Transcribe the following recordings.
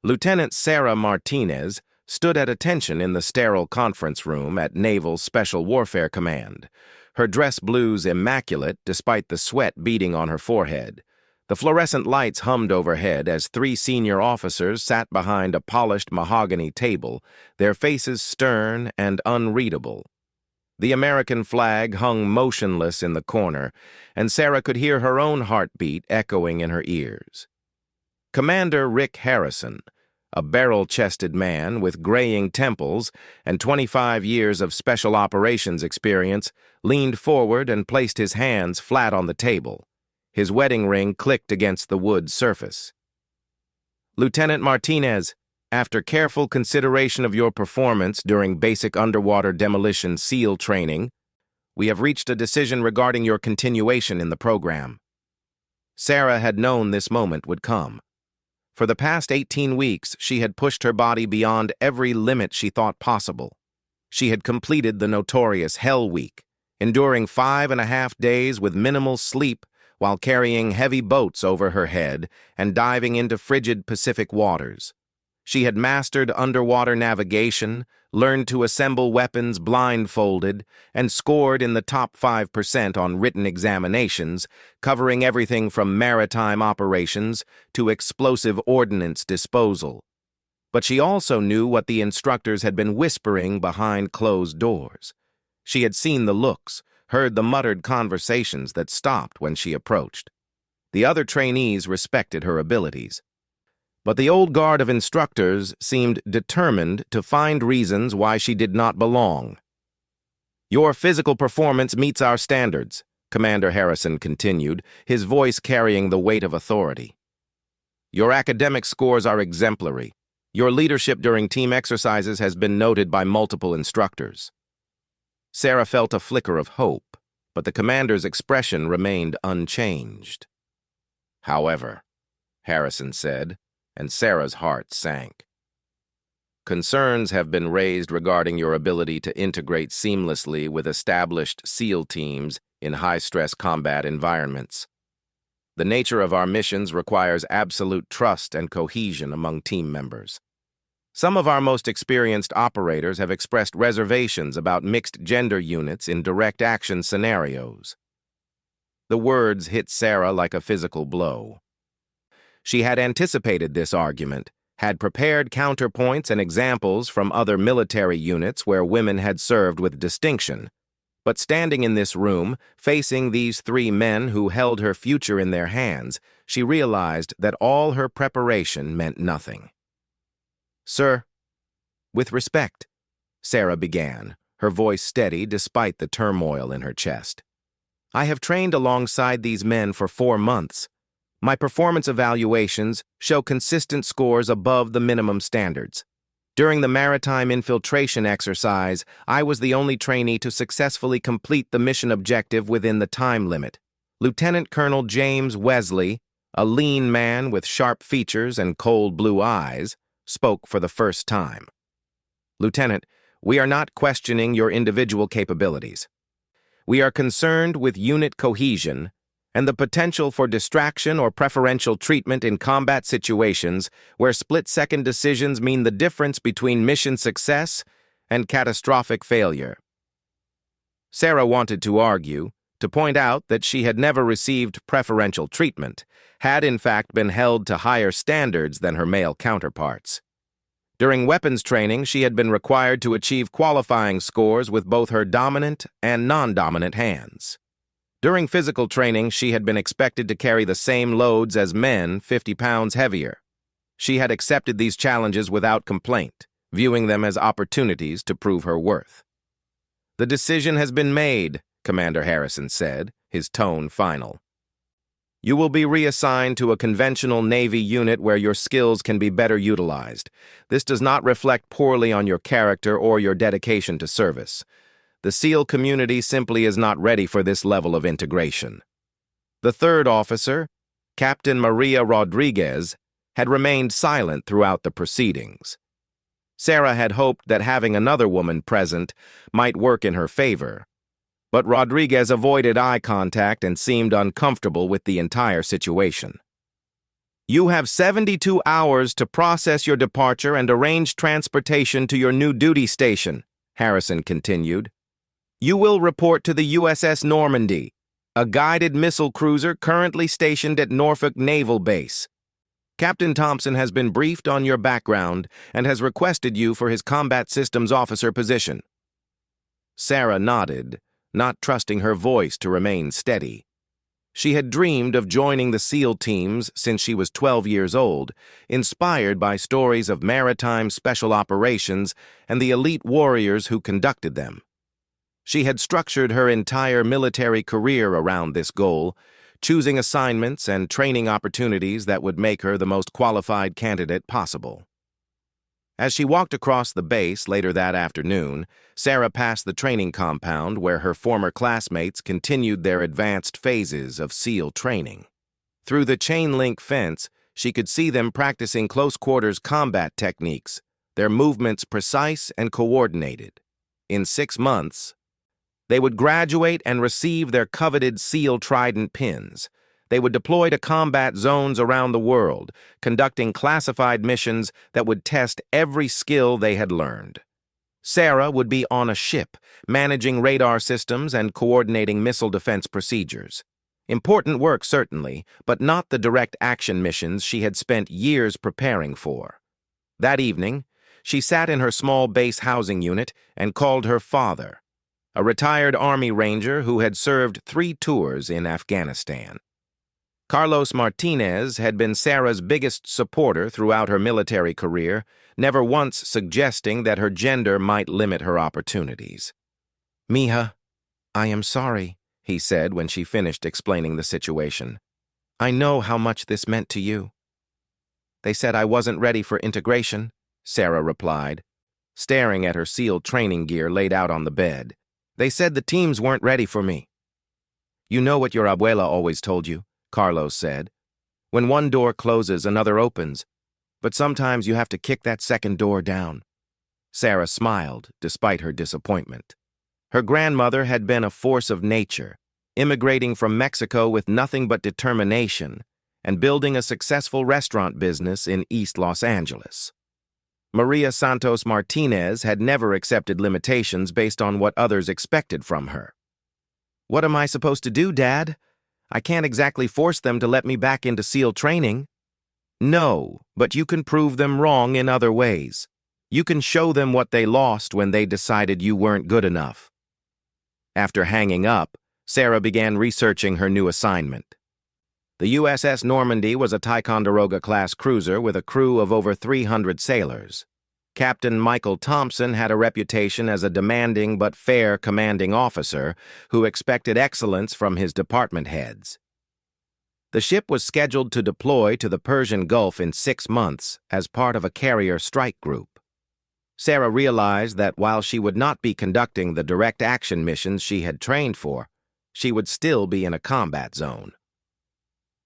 Lieutenant Sarah Martinez stood at attention in the sterile conference room at Naval Special Warfare Command, her dress blues immaculate despite the sweat beading on her forehead. The fluorescent lights hummed overhead as three senior officers sat behind a polished mahogany table, their faces stern and unreadable. The American flag hung motionless in the corner, and Sarah could hear her own heartbeat echoing in her ears. Commander Rick Harrison, a barrel-chested man with graying temples and 25 years of special operations experience, leaned forward and placed his hands flat on the table. His wedding ring clicked against the wood surface. "Lieutenant Martinez, after careful consideration of your performance during basic underwater demolition SEAL training, we have reached a decision regarding your continuation in the program." Sarah had known this moment would come. For the past 18 weeks, she had pushed her body beyond every limit she thought possible. She had completed the notorious Hell Week, enduring 5.5 days with minimal sleep while carrying heavy boats over her head and diving into frigid Pacific waters. She had mastered underwater navigation, learned to assemble weapons blindfolded, and scored in the top 5% on written examinations, covering everything from maritime operations to explosive ordnance disposal. But she also knew what the instructors had been whispering behind closed doors. She had seen the looks, heard the muttered conversations that stopped when she approached. The other trainees respected her abilities. But the old guard of instructors seemed determined to find reasons why she did not belong. "Your physical performance meets our standards," Commander Harrison continued, his voice carrying the weight of authority. "Your academic scores are exemplary. Your leadership during team exercises has been noted by multiple instructors." Sarah felt a flicker of hope, but the commander's expression remained unchanged. "However," Harrison said, and Sarah's heart sank. "Concerns have been raised regarding your ability to integrate seamlessly with established SEAL teams in high-stress combat environments. The nature of our missions requires absolute trust and cohesion among team members. Some of our most experienced operators have expressed reservations about mixed-gender units in direct action scenarios." The words hit Sarah like a physical blow. She had anticipated this argument, had prepared counterpoints and examples from other military units where women had served with distinction. But standing in this room, facing these three men who held her future in their hands, she realized that all her preparation meant nothing. "Sir, with respect," Sarah began, her voice steady despite the turmoil in her chest. "I have trained alongside these men for 4 months. My performance evaluations show consistent scores above the minimum standards. During the maritime infiltration exercise, I was the only trainee to successfully complete the mission objective within the time limit. Lieutenant Colonel James Wesley, a lean man with sharp features and cold blue eyes, spoke for the first time. "Lieutenant, we are not questioning your individual capabilities. We are concerned with unit cohesion and the potential for distraction or preferential treatment in combat situations where split-second decisions mean the difference between mission success and catastrophic failure." Sarah wanted to argue, to point out that she had never received preferential treatment, had in fact been held to higher standards than her male counterparts. During weapons training, she had been required to achieve qualifying scores with both her dominant and non-dominant hands. During physical training, she had been expected to carry the same loads as men 50 pounds heavier. She had accepted these challenges without complaint, viewing them as opportunities to prove her worth. "The decision has been made," Commander Harrison said, his tone final. "You will be reassigned to a conventional Navy unit where your skills can be better utilized. This does not reflect poorly on your character or your dedication to service. The SEAL community simply is not ready for this level of integration." The third officer, Captain Maria Rodriguez, had remained silent throughout the proceedings. Sarah had hoped that having another woman present might work in her favor, but Rodriguez avoided eye contact and seemed uncomfortable with the entire situation. You have 72 hours to process your departure and arrange transportation to your new duty station, Harrison continued. You will report to the USS Normandy, a guided missile cruiser currently stationed at Norfolk Naval Base. Captain Thompson has been briefed on your background and has requested you for his combat systems officer position. Sarah nodded, not trusting her voice to remain steady. She had dreamed of joining the SEAL teams since she was 12 years old, inspired by stories of maritime special operations and the elite warriors who conducted them. She had structured her entire military career around this goal, choosing assignments and training opportunities that would make her the most qualified candidate possible. As she walked across the base later that afternoon, Sarah passed the training compound where her former classmates continued their advanced phases of SEAL training. Through the chain-link fence, she could see them practicing close-quarters combat techniques, their movements precise and coordinated. In 6 months, they would graduate and receive their coveted SEAL Trident pins. They would deploy to combat zones around the world, conducting classified missions that would test every skill they had learned. Sarah would be on a ship, managing radar systems and coordinating missile defense procedures. Important work, certainly, but not the direct action missions she had spent years preparing for. That evening, she sat in her small base housing unit and called her father, a retired Army Ranger who had served 3 tours in Afghanistan. Carlos Martinez had been Sarah's biggest supporter throughout her military career, never once suggesting that her gender might limit her opportunities. "Mija, I am sorry," he said when she finished explaining the situation. "I know how much this meant to you." "They said I wasn't ready for integration," Sarah replied, staring at her SEAL training gear laid out on the bed. "They said the teams weren't ready for me." "You know what your abuela always told you," Carlos said. "When one door closes, another opens, but sometimes you have to kick that second door down." Sarah smiled, despite her disappointment. Her grandmother had been a force of nature, immigrating from Mexico with nothing but determination and building a successful restaurant business in East Los Angeles. Maria Santos Martinez had never accepted limitations based on what others expected from her. "What am I supposed to do, Dad? I can't exactly force them to let me back into SEAL training." "No, but you can prove them wrong in other ways. You can show them what they lost when they decided you weren't good enough." After hanging up, Sarah began researching her new assignment. The USS Normandy was a Ticonderoga-class cruiser with a crew of over 300 sailors. Captain Michael Thompson had a reputation as a demanding but fair commanding officer who expected excellence from his department heads. The ship was scheduled to deploy to the Persian Gulf in 6 months as part of a carrier strike group. Sarah realized that while she would not be conducting the direct action missions she had trained for, she would still be in a combat zone.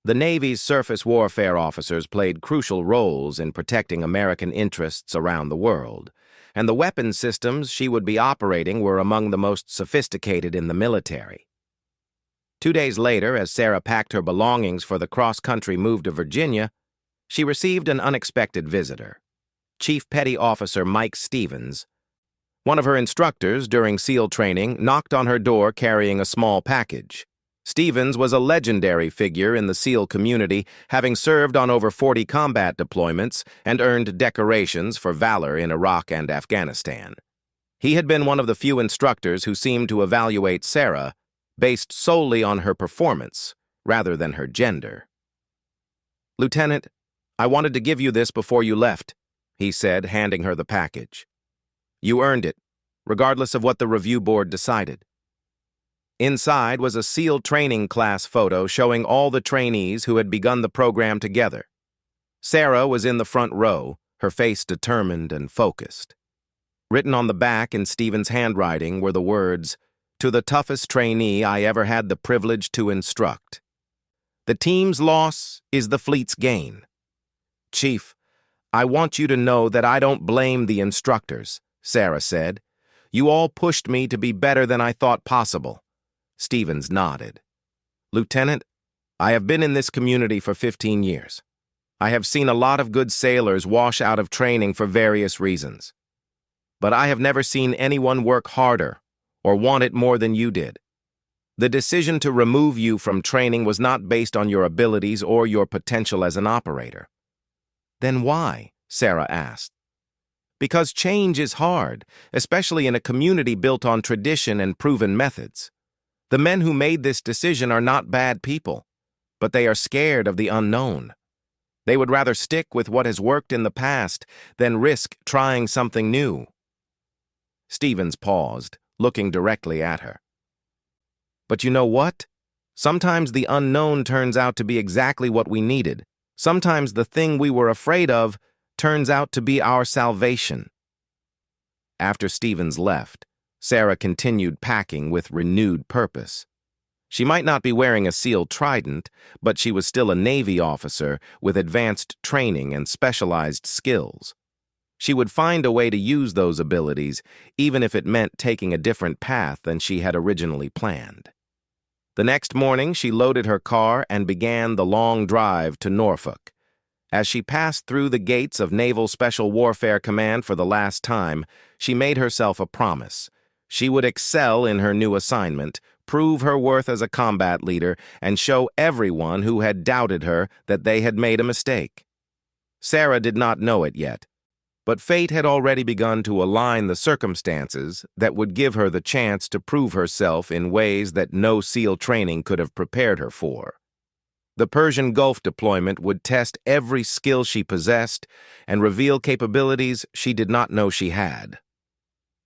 The Navy's surface warfare officers played crucial roles in protecting American interests around the world, and the weapons systems she would be operating were among the most sophisticated in the military. 2 days later, as Sarah packed her belongings for the cross-country move to Virginia, she received an unexpected visitor. Chief Petty Officer Mike Stevens, one of her instructors during SEAL training, knocked on her door carrying a small package. Stevens was a legendary figure in the SEAL community, having served on over 40 combat deployments and earned decorations for valor in Iraq and Afghanistan. He had been one of the few instructors who seemed to evaluate Sarah based solely on her performance rather than her gender. "Lieutenant, I wanted to give you this before you left," he said, handing her the package. "You earned it, regardless of what the review board decided." Inside was a SEAL training class photo showing all the trainees who had begun the program together. Sarah was in the front row, her face determined and focused. Written on the back in Stevens' handwriting were the words, "To the toughest trainee I ever had the privilege to instruct. The team's loss is the fleet's gain. Chief, I want you to know that I don't blame the instructors," Sarah said. "You all pushed me to be better than I thought possible." Stevens nodded. "Lieutenant, I have been in this community for 15 years. I have seen a lot of good sailors wash out of training for various reasons. But I have never seen anyone work harder or want it more than you did. The decision to remove you from training was not based on your abilities or your potential as an operator. Then why? Sarah asked. Because change is hard, especially in a community built on tradition and proven methods. The men who made this decision are not bad people, but they are scared of the unknown. They would rather stick with what has worked in the past than risk trying something new. Stevens paused, looking directly at her. But you know what? Sometimes the unknown turns out to be exactly what we needed. Sometimes the thing we were afraid of turns out to be our salvation. After Stevens left, Sarah continued packing with renewed purpose. She might not be wearing a SEAL trident, but she was still a Navy officer with advanced training and specialized skills. She would find a way to use those abilities, even if it meant taking a different path than she had originally planned. The next morning, she loaded her car and began the long drive to Norfolk. As she passed through the gates of Naval Special Warfare Command for the last time, she made herself a promise. She would excel in her new assignment, prove her worth as a combat leader, and show everyone who had doubted her that they had made a mistake. Sarah did not know it yet, but fate had already begun to align the circumstances that would give her the chance to prove herself in ways that no SEAL training could have prepared her for. The Persian Gulf deployment would test every skill she possessed and reveal capabilities she did not know she had.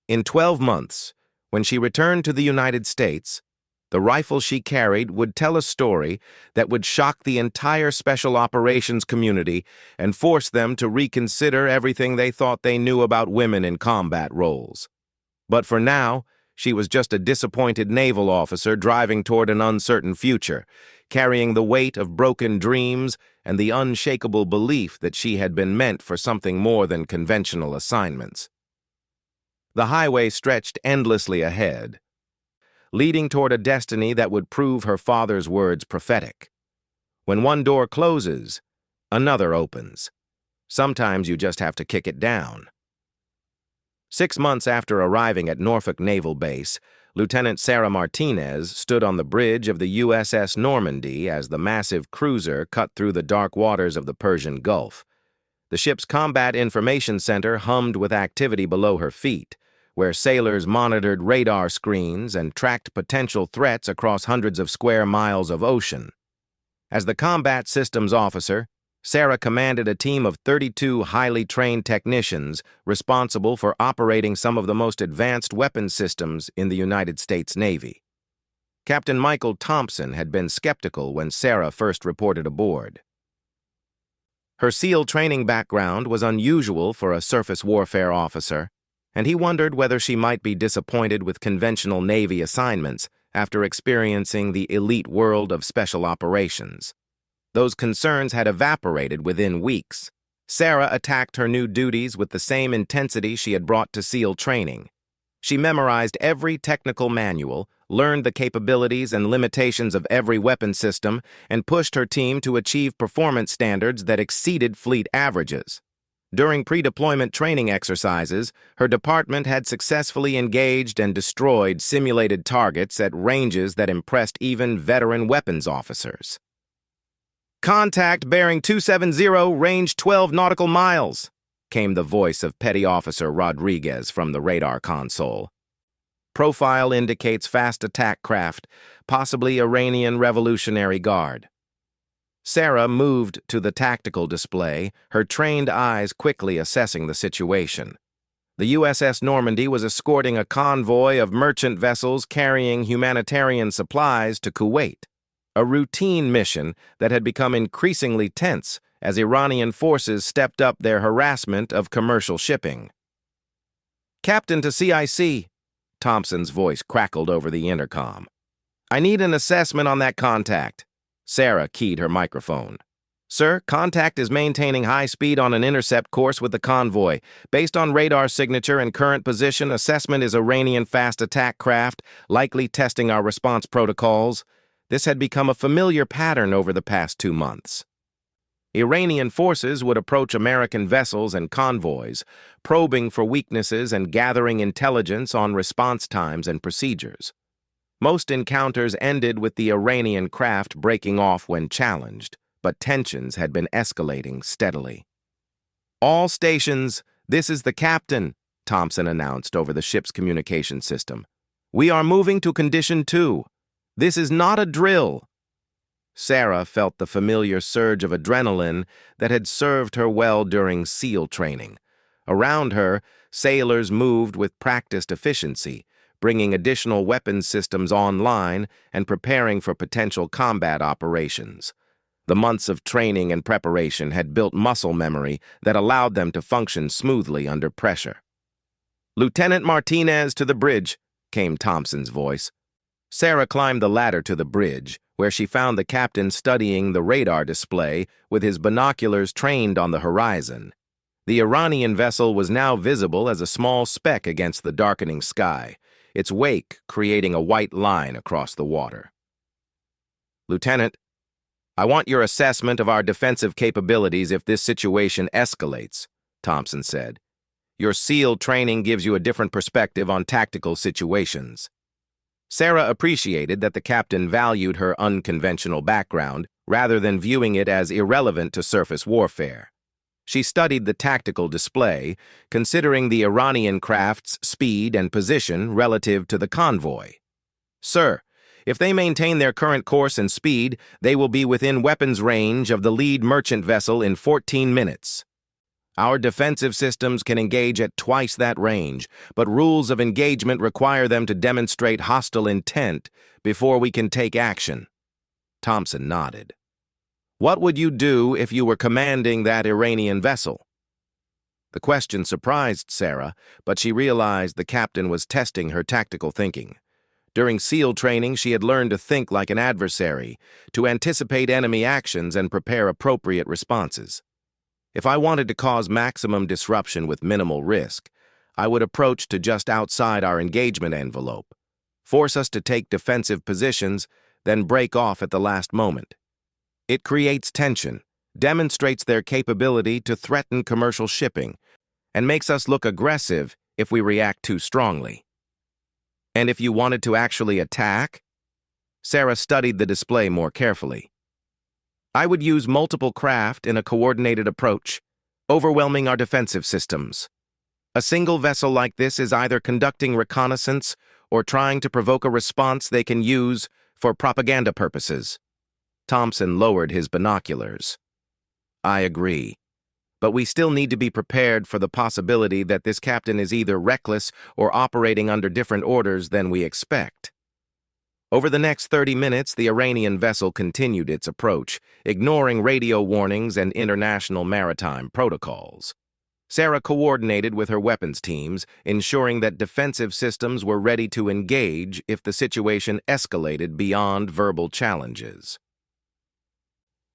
In 12 months, when she returned to the United States, the rifle she carried would tell a story that would shock the entire special operations community and force them to reconsider everything they thought they knew about women in combat roles. But for now, she was just a disappointed naval officer driving toward an uncertain future, carrying the weight of broken dreams and the unshakable belief that she had been meant for something more than conventional assignments. The highway stretched endlessly ahead, leading toward a destiny that would prove her father's words prophetic. When one door closes, another opens. Sometimes you just have to kick it down. 6 months after arriving at Norfolk Naval Base, Lieutenant Sarah Martinez stood on the bridge of the USS Normandy as the massive cruiser cut through the dark waters of the Persian Gulf. The ship's combat information center hummed with activity below her feet, where sailors monitored radar screens and tracked potential threats across hundreds of square miles of ocean. As the combat systems officer, Sarah commanded a team of 32 highly trained technicians responsible for operating some of the most advanced weapon systems in the United States Navy. Captain Michael Thompson had been skeptical when Sarah first reported aboard. Her SEAL training background was unusual for a surface warfare officer, and he wondered whether she might be disappointed with conventional Navy assignments after experiencing the elite world of special operations. Those concerns had evaporated within weeks. Sarah attacked her new duties with the same intensity she had brought to SEAL training. She memorized every technical manual, learned the capabilities and limitations of every weapon system, and pushed her team to achieve performance standards that exceeded fleet averages. During pre-deployment training exercises, her department had successfully engaged and destroyed simulated targets at ranges that impressed even veteran weapons officers. "Contact bearing 270, range 12 nautical miles," came the voice of Petty Officer Rodriguez from the radar console. Profile indicates fast attack craft, possibly Iranian Revolutionary Guard. Sarah moved to the tactical display, her trained eyes quickly assessing the situation. The USS Normandy was escorting a convoy of merchant vessels carrying humanitarian supplies to Kuwait, a routine mission that had become increasingly tense as Iranian forces stepped up their harassment of commercial shipping. "Captain to CIC," Thompson's voice crackled over the intercom. "I need an assessment on that contact." Sarah keyed her microphone. "Sir, contact is maintaining high speed on an intercept course with the convoy. Based on radar signature and current position, assessment is Iranian fast attack craft, likely testing our response protocols." This had become a familiar pattern over the past 2 months. Iranian forces would approach American vessels and convoys, probing for weaknesses and gathering intelligence on response times and procedures. Most encounters ended with the Iranian craft breaking off when challenged, but tensions had been escalating steadily. "All stations, this is the captain," Thompson announced over the ship's communication system. "We are moving to Condition 2. This is not a drill." Sarah felt the familiar surge of adrenaline that had served her well during SEAL training. Around her, sailors moved with practiced efficiency, bringing additional weapons systems online and preparing for potential combat operations. The months of training and preparation had built muscle memory that allowed them to function smoothly under pressure. "Lieutenant Martinez to the bridge," came Thompson's voice. Sarah climbed the ladder to the bridge, where she found the captain studying the radar display with his binoculars trained on the horizon. The Iranian vessel was now visible as a small speck against the darkening sky, its wake creating a white line across the water. "Lieutenant, I want your assessment of our defensive capabilities if this situation escalates," Thompson said. "Your SEAL training gives you a different perspective on tactical situations." Sarah appreciated that the captain valued her unconventional background rather than viewing it as irrelevant to surface warfare. She studied the tactical display, considering the Iranian craft's speed and position relative to the convoy. "Sir, if they maintain their current course and speed, they will be within weapons range of the lead merchant vessel in 14 minutes. Our defensive systems can engage at twice that range, but rules of engagement require them to demonstrate hostile intent before we can take action." Thompson nodded. "What would you do if you were commanding that Iranian vessel?" The question surprised Sarah, but she realized the captain was testing her tactical thinking. During SEAL training, she had learned to think like an adversary, to anticipate enemy actions and prepare appropriate responses. "If I wanted to cause maximum disruption with minimal risk, I would approach to just outside our engagement envelope, force us to take defensive positions, then break off at the last moment. It creates tension, demonstrates their capability to threaten commercial shipping, and makes us look aggressive if we react too strongly." "And if you wanted to actually attack?" Sarah studied the display more carefully. "I would use multiple craft in a coordinated approach, overwhelming our defensive systems. A single vessel like this is either conducting reconnaissance or trying to provoke a response they can use for propaganda purposes." Thompson lowered his binoculars. "I agree. But we still need to be prepared for the possibility that this captain is either reckless or operating under different orders than we expect." Over the next 30 minutes, the Iranian vessel continued its approach, ignoring radio warnings and international maritime protocols. Sarah coordinated with her weapons teams, ensuring that defensive systems were ready to engage if the situation escalated beyond verbal challenges.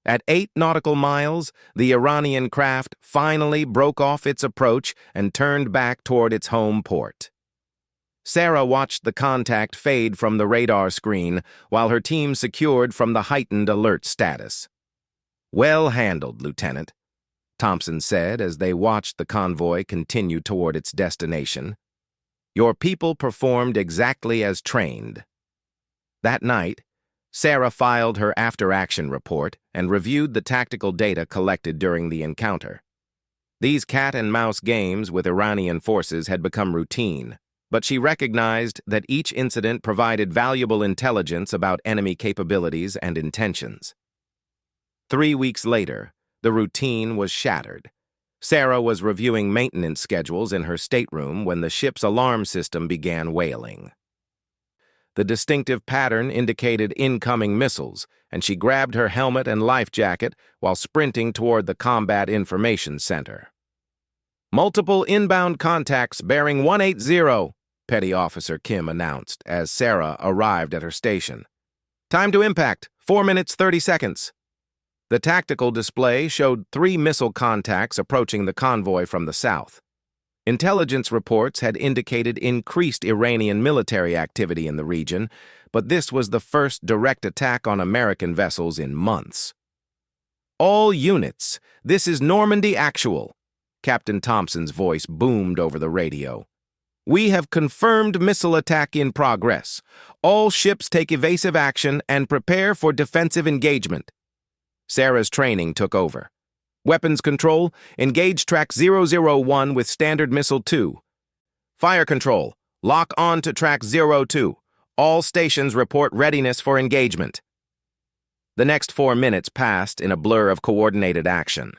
At 8 nautical miles, the Iranian craft finally broke off its approach and turned back toward its home port. Sarah watched the contact fade from the radar screen while her team secured from the heightened alert status. "Well handled, Lieutenant," Thompson said as they watched the convoy continue toward its destination. "Your people performed exactly as trained." That night, Sarah filed her after-action report and reviewed the tactical data collected during the encounter. These cat-and-mouse games with Iranian forces had become routine, but she recognized that each incident provided valuable intelligence about enemy capabilities and intentions. 3 weeks later, the routine was shattered. Sarah was reviewing maintenance schedules in her stateroom when the ship's alarm system began wailing. The distinctive pattern indicated incoming missiles, and she grabbed her helmet and life jacket while sprinting toward the Combat Information Center. "Multiple inbound contacts bearing 180, Petty Officer Kim announced as Sarah arrived at her station. "Time to impact, 4 minutes 30 seconds. The tactical display showed 3 missile contacts approaching the convoy from the south. Intelligence reports had indicated increased Iranian military activity in the region, but this was the first direct attack on American vessels in months. All units, this is Normandy Actual. Captain Thompson's voice boomed over the radio. We have confirmed missile attack in progress. All ships take evasive action and prepare for defensive engagement. Sarah's training took over. Weapons control, engage track 001 with Standard Missile 2. Fire control, lock on to track 02. All stations report readiness for engagement. The next 4 minutes passed in a blur of coordinated action.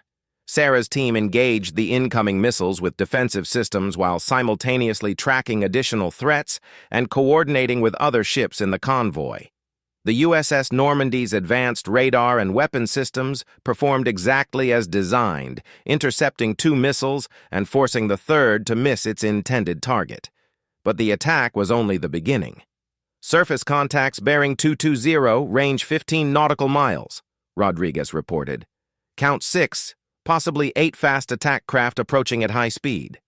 Sarah's team engaged the incoming missiles with defensive systems while simultaneously tracking additional threats and coordinating with other ships in the convoy. The USS Normandy's advanced radar and weapon systems performed exactly as designed, intercepting 2 missiles and forcing the third to miss its intended target. But the attack was only the beginning. Surface contacts bearing 220, range 15 nautical miles, Rodriguez reported. Count 6, possibly 8 fast attack craft approaching at high speed.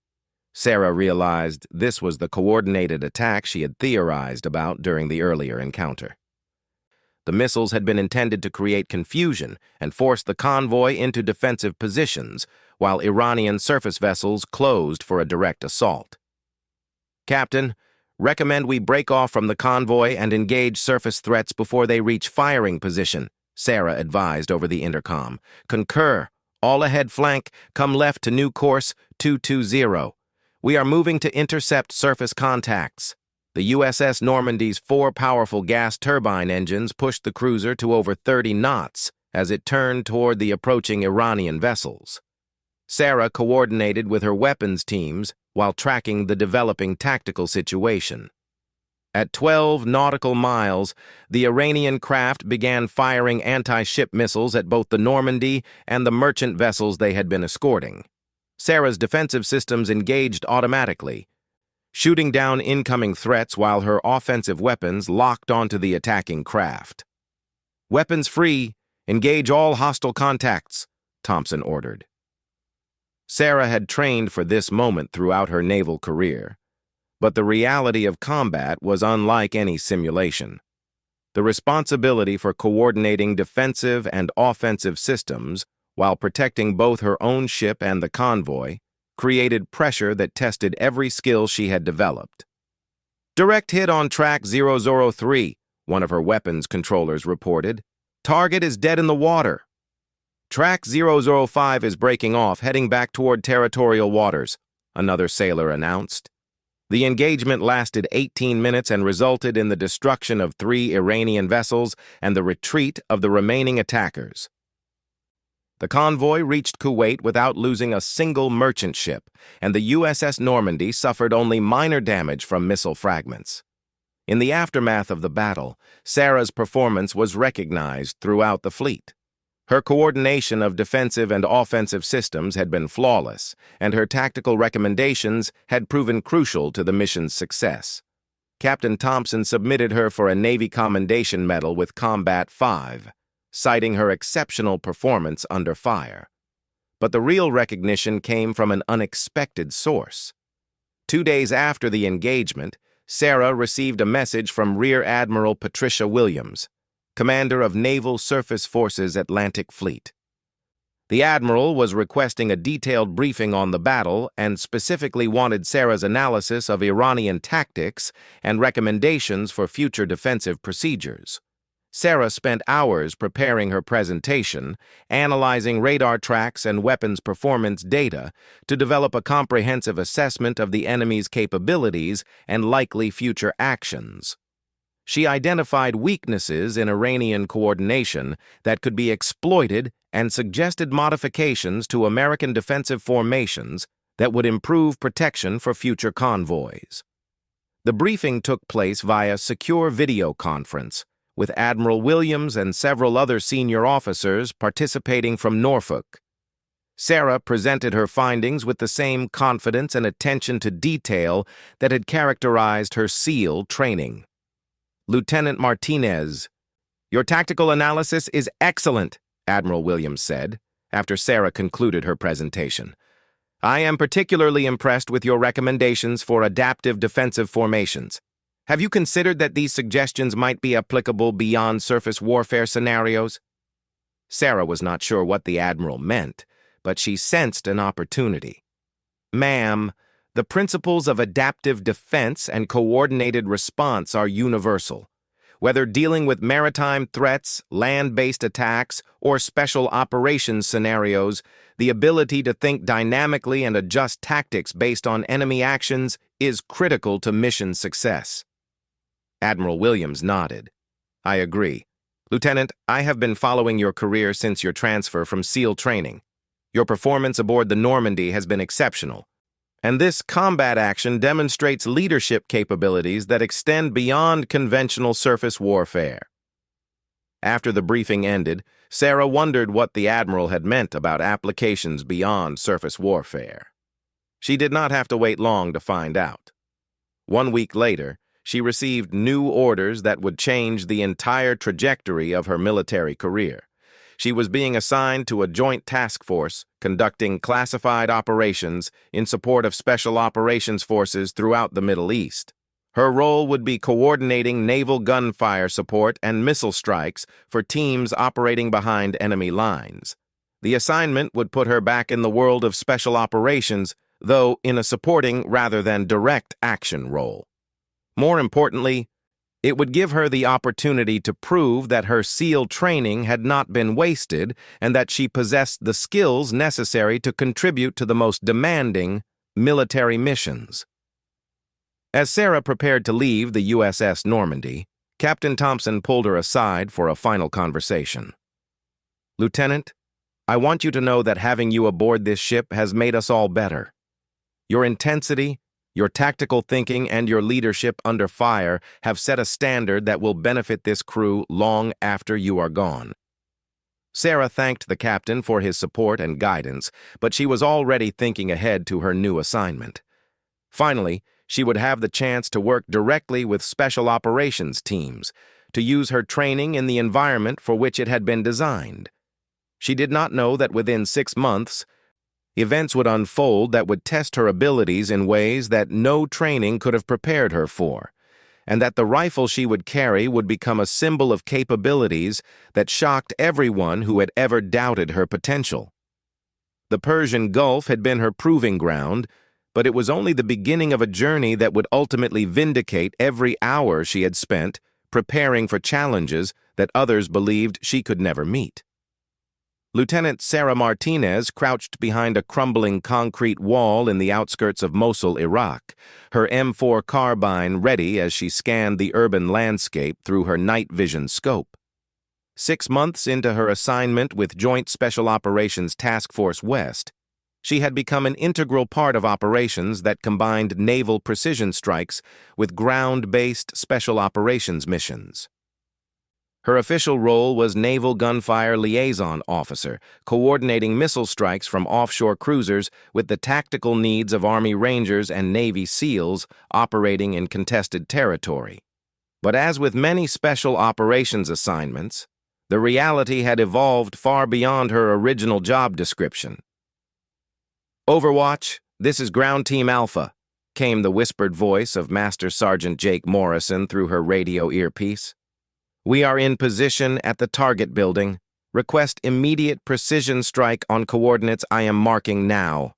Sarah realized this was the coordinated attack she had theorized about during the earlier encounter. The missiles had been intended to create confusion and force the convoy into defensive positions, while Iranian surface vessels closed for a direct assault. Captain, recommend we break off from the convoy and engage surface threats before they reach firing position, Sarah advised over the intercom. Concur. All ahead flank, come left to new course 220. We are moving to intercept surface contacts. The USS Normandy's 4 powerful gas turbine engines pushed the cruiser to over 30 knots as it turned toward the approaching Iranian vessels. Sarah coordinated with her weapons teams while tracking the developing tactical situation. At 12 nautical miles, the Iranian craft began firing anti-ship missiles at both the Normandy and the merchant vessels they had been escorting. Sarah's defensive systems engaged automatically, shooting down incoming threats while her offensive weapons locked onto the attacking craft. Weapons free, engage all hostile contacts, Thompson ordered. Sarah had trained for this moment throughout her naval career, but the reality of combat was unlike any simulation. The responsibility for coordinating defensive and offensive systems while protecting both her own ship and the convoy created pressure that tested every skill she had developed. Direct hit on track 003, one of her weapons controllers reported. Target is dead in the water. Track 005 is breaking off, heading back toward territorial waters, another sailor announced. The engagement lasted 18 minutes and resulted in the destruction of 3 Iranian vessels and the retreat of the remaining attackers. The convoy reached Kuwait without losing a single merchant ship, and the USS Normandy suffered only minor damage from missile fragments. In the aftermath of the battle, Sarah's performance was recognized throughout the fleet. Her coordination of defensive and offensive systems had been flawless, and her tactical recommendations had proven crucial to the mission's success. Captain Thompson submitted her for a Navy Commendation Medal with Combat 5, citing her exceptional performance under fire. But the real recognition came from an unexpected source. 2 days after the engagement, Sarah received a message from Rear Admiral Patricia Williams, commander of Naval Surface Forces Atlantic Fleet. The admiral was requesting a detailed briefing on the battle and specifically wanted Sarah's analysis of Iranian tactics and recommendations for future defensive procedures. Sarah spent hours preparing her presentation, analyzing radar tracks and weapons performance data to develop a comprehensive assessment of the enemy's capabilities and likely future actions. She identified weaknesses in Iranian coordination that could be exploited and suggested modifications to American defensive formations that would improve protection for future convoys. The briefing took place via secure video conference, with Admiral Williams and several other senior officers participating from Norfolk. Sarah presented her findings with the same confidence and attention to detail that had characterized her SEAL training. Lieutenant Martinez, your tactical analysis is excellent, Admiral Williams said, after Sarah concluded her presentation. I am particularly impressed with your recommendations for adaptive defensive formations. Have you considered that these suggestions might be applicable beyond surface warfare scenarios? Sarah was not sure what the Admiral meant, but she sensed an opportunity. "Ma'am, the principles of adaptive defense and coordinated response are universal. Whether dealing with maritime threats, land-based attacks, or special operations scenarios, the ability to think dynamically and adjust tactics based on enemy actions is critical to mission success." Admiral Williams nodded. "I agree. Lieutenant, I have been following your career since your transfer from SEAL training. Your performance aboard the Normandy has been exceptional, and this combat action demonstrates leadership capabilities that extend beyond conventional surface warfare." After the briefing ended, Sarah wondered what the Admiral had meant about applications beyond surface warfare. She did not have to wait long to find out. 1 week later, she received new orders that would change the entire trajectory of her military career. She was being assigned to a joint task force conducting classified operations in support of special operations forces throughout the Middle East. Her role would be coordinating naval gunfire support and missile strikes for teams operating behind enemy lines. The assignment would put her back in the world of special operations, though in a supporting rather than direct action role. More importantly, it would give her the opportunity to prove that her SEAL training had not been wasted and that she possessed the skills necessary to contribute to the most demanding military missions. As Sarah prepared to leave the USS Normandy, Captain Thompson pulled her aside for a final conversation. "Lieutenant, I want you to know that having you aboard this ship has made us all better. Your intensity, your tactical thinking, and your leadership under fire have set a standard that will benefit this crew long after you are gone." Sarah thanked the captain for his support and guidance, but she was already thinking ahead to her new assignment. Finally, she would have the chance to work directly with special operations teams, to use her training in the environment for which it had been designed. She did not know that within 6 months, events would unfold that would test her abilities in ways that no training could have prepared her for, and that the rifle she would carry would become a symbol of capabilities that shocked everyone who had ever doubted her potential. The Persian Gulf had been her proving ground, but it was only the beginning of a journey that would ultimately vindicate every hour she had spent preparing for challenges that others believed she could never meet. Lieutenant Sarah Martinez crouched behind a crumbling concrete wall in the outskirts of Mosul, Iraq, her M4 carbine ready as she scanned the urban landscape through her night vision scope. 6 months into her assignment with Joint Special Operations Task Force West, she had become an integral part of operations that combined naval precision strikes with ground-based special operations missions. Her official role was Naval Gunfire Liaison Officer, coordinating missile strikes from offshore cruisers with the tactical needs of Army Rangers and Navy SEALs operating in contested territory. But as with many special operations assignments, the reality had evolved far beyond her original job description. "Overwatch, this is Ground Team Alpha," came the whispered voice of Master Sergeant Jake Morrison through her radio earpiece. "We are in position at the target building. Request immediate precision strike on coordinates I am marking now."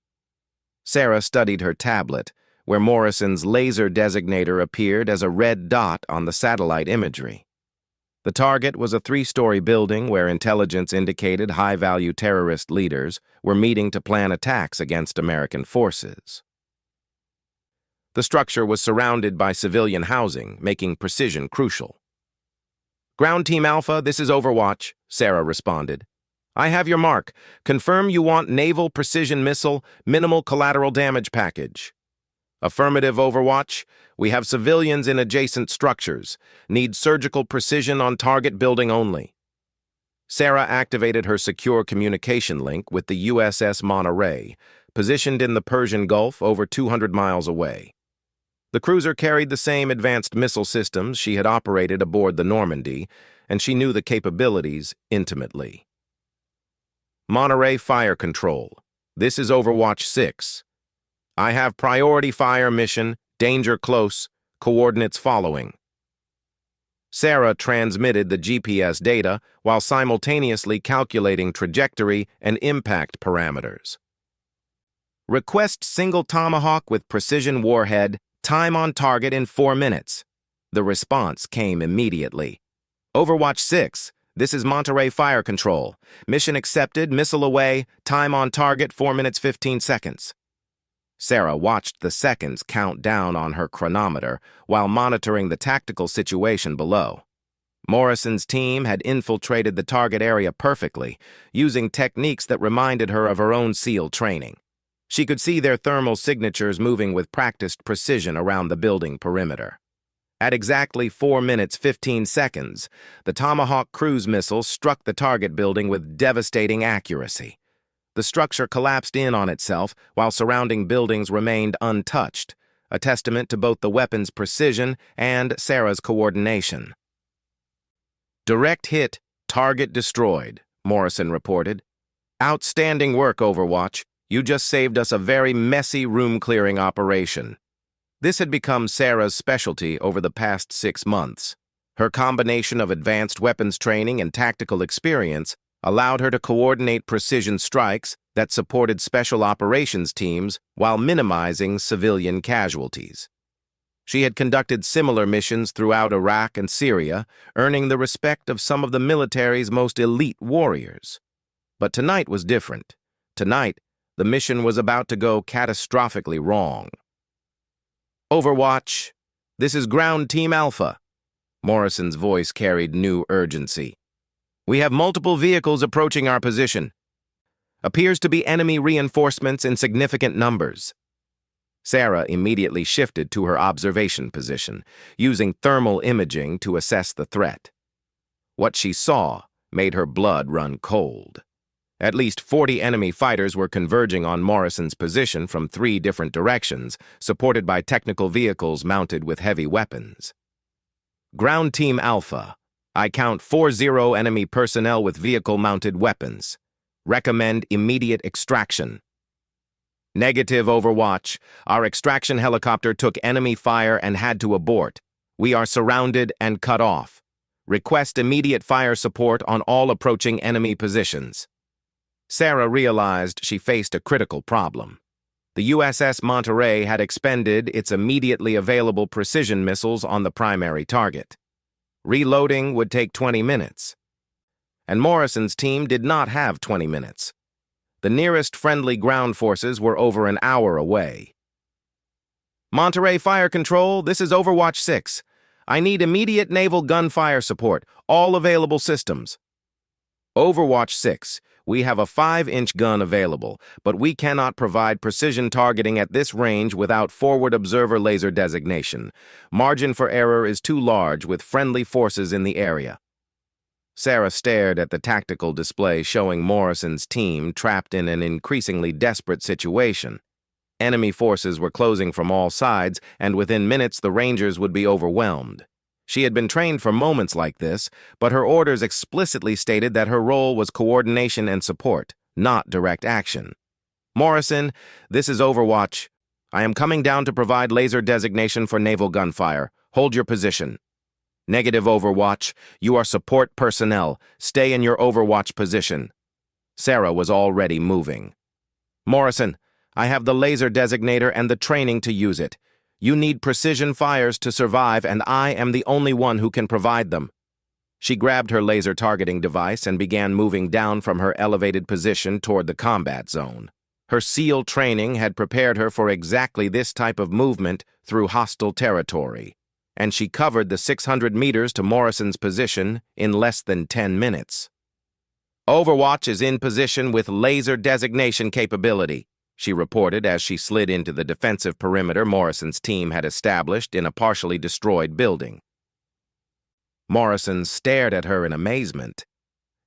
Sarah studied her tablet, where Morrison's laser designator appeared as a red dot on the satellite imagery. The target was a 3-story building where intelligence indicated high-value terrorist leaders were meeting to plan attacks against American forces. The structure was surrounded by civilian housing, making precision crucial. "Ground Team Alpha, this is Overwatch," Sarah responded. "I have your mark. Confirm you want naval precision missile, minimal collateral damage package." "Affirmative, Overwatch. We have civilians in adjacent structures. Need surgical precision on target building only." Sarah activated her secure communication link with the USS Monterey, positioned in the Persian Gulf over 200 miles away. The cruiser carried the same advanced missile systems she had operated aboard the Normandy, and she knew the capabilities intimately. "Monterey Fire Control. This is Overwatch 6. I have priority fire mission, danger close, coordinates following." Sarah transmitted the GPS data while simultaneously calculating trajectory and impact parameters. Request single tomahawk with precision warhead, time on target in 4 minutes. The response came immediately. Overwatch 6, this is Monterey Fire Control. Mission accepted, missile away, time on target 4 minutes 15 seconds. Sarah watched the seconds count down on her chronometer while monitoring the tactical situation below. Morrison's team had infiltrated the target area perfectly, using techniques that reminded her of her own SEAL training. She could see their thermal signatures moving with practiced precision around the building perimeter. At exactly 4 minutes 15 seconds, the Tomahawk cruise missile struck the target building with devastating accuracy. The structure collapsed in on itself while surrounding buildings remained untouched, a testament to both the weapon's precision and Sarah's coordination. Direct hit, target destroyed, Morrison reported. Outstanding work, Overwatch. You just saved us a very messy room-clearing operation. This had become Sarah's specialty over the past 6 months. Her combination of advanced weapons training and tactical experience allowed her to coordinate precision strikes that supported special operations teams while minimizing civilian casualties. She had conducted similar missions throughout Iraq and Syria, earning the respect of some of the military's most elite warriors. But tonight was different. Tonight, the mission was about to go catastrophically wrong. Overwatch, this is Ground Team Alpha. Morrison's voice carried new urgency. We have multiple vehicles approaching our position. Appears to be enemy reinforcements in significant numbers. Sarah immediately shifted to her observation position, using thermal imaging to assess the threat. What she saw made her blood run cold. At least 40 enemy fighters were converging on Morrison's position from 3 different directions, supported by technical vehicles mounted with heavy weapons. Ground Team Alpha, I count 40 enemy personnel with vehicle-mounted weapons. Recommend immediate extraction. Negative, Overwatch. Our extraction helicopter took enemy fire and had to abort. We are surrounded and cut off. Request immediate fire support on all approaching enemy positions. Sarah realized she faced a critical problem. The USS Monterey had expended its immediately available precision missiles on the primary target. Reloading would take 20 minutes. And Morrison's team did not have 20 minutes. The nearest friendly ground forces were over an hour away. Monterey Fire Control, this is Overwatch 6. I need immediate naval gunfire support, all available systems. Overwatch 6, we have a 5-inch gun available, but we cannot provide precision targeting at this range without forward observer laser designation. Margin for error is too large with friendly forces in the area. Sarah stared at the tactical display showing Morrison's team trapped in an increasingly desperate situation. Enemy forces were closing from all sides, and within minutes the Rangers would be overwhelmed. She had been trained for moments like this, but her orders explicitly stated that her role was coordination and support, not direct action. Morrison, this is Overwatch. I am coming down to provide laser designation for naval gunfire. Hold your position. Negative, Overwatch. You are support personnel. Stay in your Overwatch position. Sarah was already moving. Morrison, I have the laser designator and the training to use it. You need precision fires to survive, and I am the only one who can provide them. She grabbed her laser targeting device and began moving down from her elevated position toward the combat zone. Her SEAL training had prepared her for exactly this type of movement through hostile territory, and she covered the 600 meters to Morrison's position in less than 10 minutes. Overwatch is in position with laser designation capability, she reported as she slid into the defensive perimeter Morrison's team had established in a partially destroyed building. Morrison stared at her in amazement.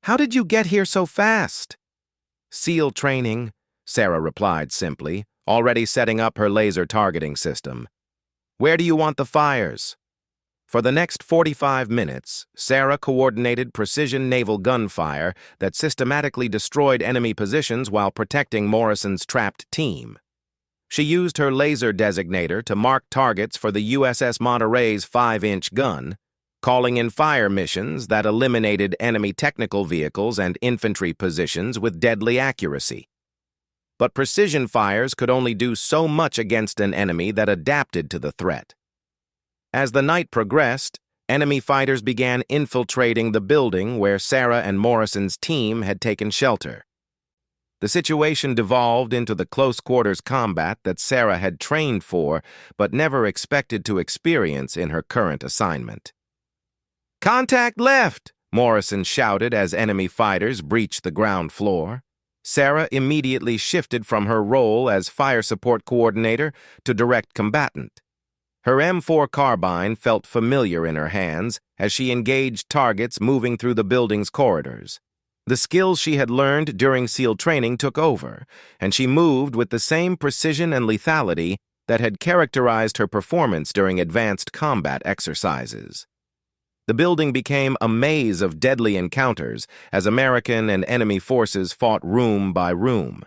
How did you get here so fast? SEAL training, Sarah replied simply, already setting up her laser targeting system. Where do you want the fires? For the next 45 minutes, Sarah coordinated precision naval gunfire that systematically destroyed enemy positions while protecting Morrison's trapped team. She used her laser designator to mark targets for the USS Monterey's 5-inch gun, calling in fire missions that eliminated enemy technical vehicles and infantry positions with deadly accuracy. But precision fires could only do so much against an enemy that adapted to the threat. As the night progressed, enemy fighters began infiltrating the building where Sarah and Morrison's team had taken shelter. The situation devolved into the close-quarters combat that Sarah had trained for but never expected to experience in her current assignment. "Contact left!" Morrison shouted as enemy fighters breached the ground floor. Sarah immediately shifted from her role as fire support coordinator to direct combatant. Her M4 carbine felt familiar in her hands as she engaged targets moving through the building's corridors. The skills she had learned during SEAL training took over, and she moved with the same precision and lethality that had characterized her performance during advanced combat exercises. The building became a maze of deadly encounters as American and enemy forces fought room by room.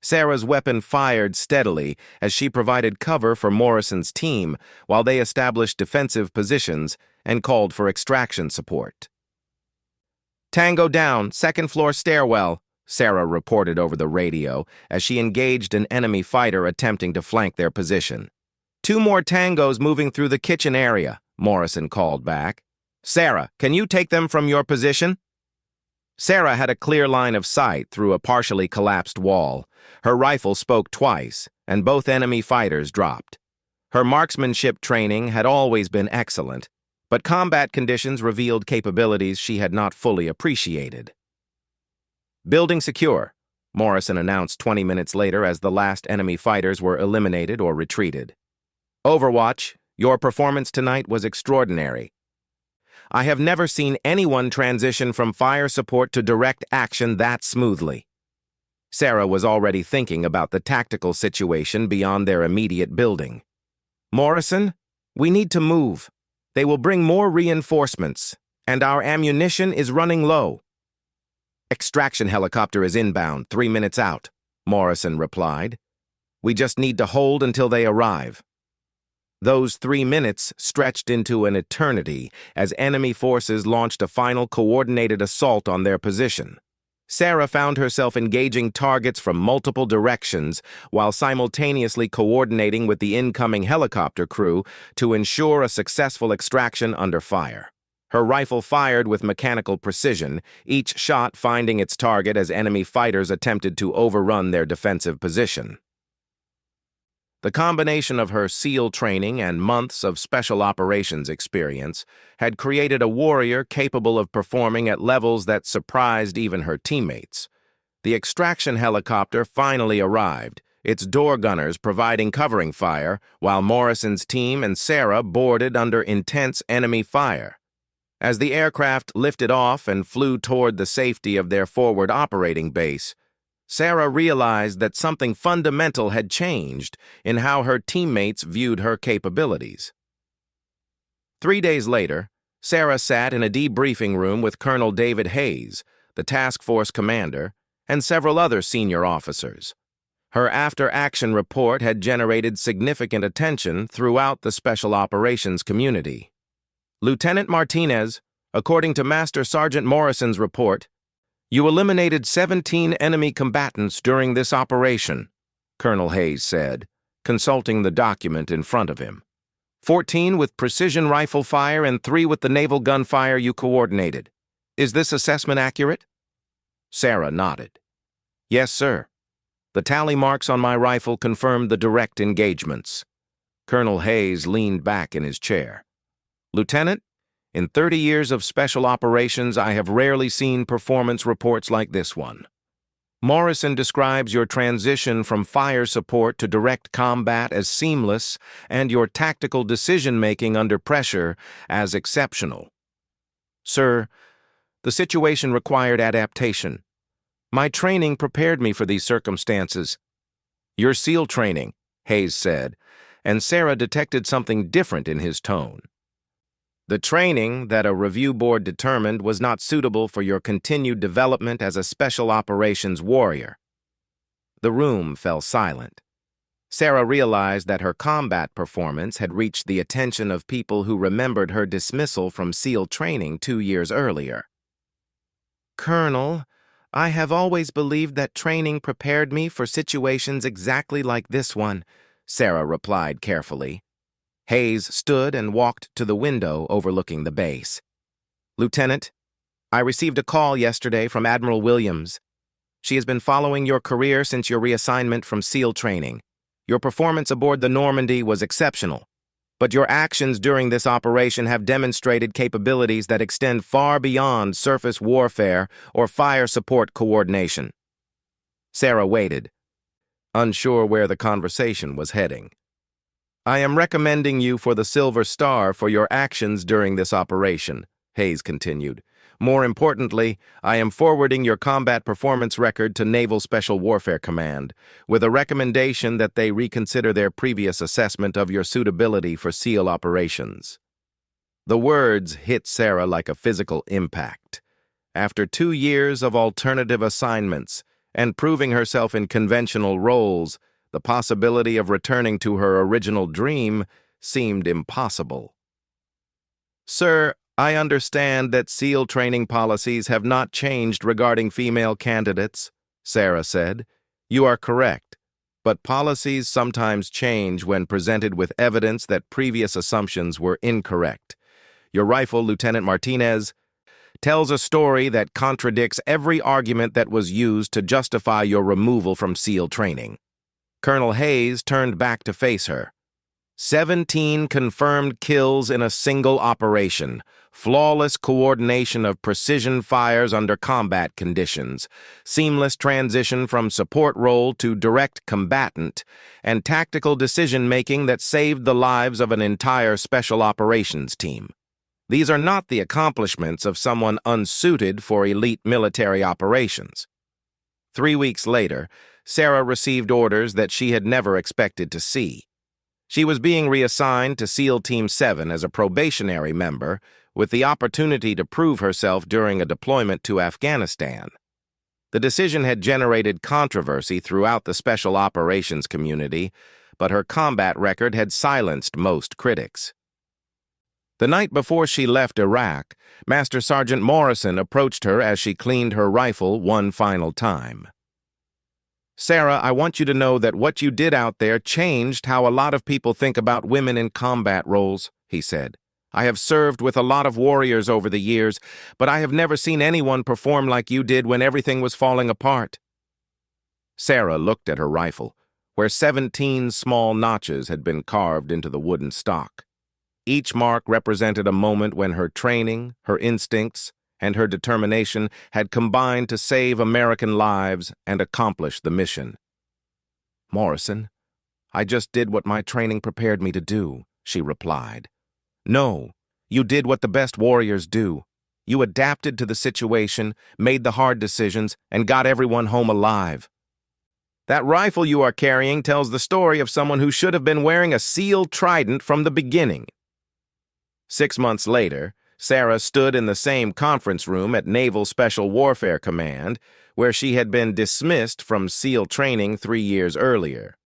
Sarah's weapon fired steadily as she provided cover for Morrison's team while they established defensive positions and called for extraction support. "Tango down, second-floor stairwell," Sarah reported over the radio as she engaged an enemy fighter attempting to flank their position. "Two more tangos moving through the kitchen area," Morrison called back. "Sarah, can you take them from your position?" Sarah had a clear line of sight through a partially collapsed wall. Her rifle spoke twice, and both enemy fighters dropped. Her marksmanship training had always been excellent, but combat conditions revealed capabilities she had not fully appreciated. "Building secure," Morrison announced 20 minutes later as the last enemy fighters were eliminated or retreated. "Overwatch, your performance tonight was extraordinary. I have never seen anyone transition from fire support to direct action that smoothly." Sarah was already thinking about the tactical situation beyond their immediate building. "Morrison, we need to move. They will bring more reinforcements, and our ammunition is running low." "Extraction helicopter is inbound, 3 minutes out," Morrison replied. "We just need to hold until they arrive." Those 3 minutes stretched into an eternity as enemy forces launched a final coordinated assault on their position. Sarah found herself engaging targets from multiple directions while simultaneously coordinating with the incoming helicopter crew to ensure a successful extraction under fire. Her rifle fired with mechanical precision, each shot finding its target as enemy fighters attempted to overrun their defensive position. The combination of her SEAL training and months of special operations experience had created a warrior capable of performing at levels that surprised even her teammates. The extraction helicopter finally arrived, its door gunners providing covering fire, while Morrison's team and Sarah boarded under intense enemy fire. As the aircraft lifted off and flew toward the safety of their forward operating base, Sarah realized that something fundamental had changed in how her teammates viewed her capabilities. 3 days later, Sarah sat in a debriefing room with Colonel David Hayes, the task force commander, and several other senior officers. Her after-action report had generated significant attention throughout the special operations community. "Lieutenant Martinez, according to Master Sergeant Morrison's report, you eliminated 17 enemy combatants during this operation," Colonel Hayes said, consulting the document in front of him. 14 with precision rifle fire and 3 with the naval gunfire you coordinated. Is this assessment accurate?" Sarah nodded. "Yes, sir. The tally marks on my rifle confirmed the direct engagements." Colonel Hayes leaned back in his chair. "Lieutenant, in 30 years of special operations, I have rarely seen performance reports like this one. Morrison describes your transition from fire support to direct combat as seamless and your tactical decision-making under pressure as exceptional. Sir, the situation required adaptation. My training prepared me for these circumstances." "Your SEAL training," Hayes said, and Sarah detected something different in his tone. "The training that a review board determined was not suitable for your continued development as a special operations warrior." The room fell silent. Sarah realized that her combat performance had reached the attention of people who remembered her dismissal from SEAL training 2 years earlier. "Colonel, I have always believed that training prepared me for situations exactly like this one," Sarah replied carefully. Hayes stood and walked to the window overlooking the base. "Lieutenant, I received a call yesterday from Admiral Williams. She has been following your career since your reassignment from SEAL training. Your performance aboard the Normandy was exceptional, but your actions during this operation have demonstrated capabilities that extend far beyond surface warfare or fire support coordination." Sarah waited, unsure where the conversation was heading. "I am recommending you for the Silver Star for your actions during this operation," Hayes continued. "More importantly, I am forwarding your combat performance record to Naval Special Warfare Command, with a recommendation that they reconsider their previous assessment of your suitability for SEAL operations." The words hit Sarah like a physical impact. After 2 years of alternative assignments and proving herself in conventional roles, the possibility of returning to her original dream seemed impossible. "Sir, I understand that SEAL training policies have not changed regarding female candidates," Sarah said. "You are correct, but policies sometimes change when presented with evidence that previous assumptions were incorrect. Your rifle, Lieutenant Martinez, tells a story that contradicts every argument that was used to justify your removal from SEAL training." Colonel Hayes turned back to face her. 17 confirmed kills in a single operation, flawless coordination of precision fires under combat conditions, seamless transition from support role to direct combatant, and tactical decision-making that saved the lives of an entire special operations team. These are not the accomplishments of someone unsuited for elite military operations. 3 weeks later, Sarah received orders that she had never expected to see. She was being reassigned to SEAL Team 7 as a probationary member, with the opportunity to prove herself during a deployment to Afghanistan. The decision had generated controversy throughout the special operations community, but her combat record had silenced most critics. The night before she left Iraq, Master Sergeant Morrison approached her as she cleaned her rifle one final time. "Sarah, I want you to know that what you did out there changed how a lot of people think about women in combat roles," he said. "I have served with a lot of warriors over the years, but I have never seen anyone perform like you did when everything was falling apart." Sarah looked at her rifle, where 17 small notches had been carved into the wooden stock. Each mark represented a moment when her training, her instincts, and her determination had combined to save American lives and accomplish the mission. "Morrison, I just did what my training prepared me to do," she replied. "No, you did what the best warriors do. You adapted to the situation, made the hard decisions, and got everyone home alive. That rifle you are carrying tells the story of someone who should have been wearing a SEAL trident from the beginning." 6 months later, Sarah stood in the same conference room at Naval Special Warfare Command, where she had been dismissed from SEAL training 3 years earlier.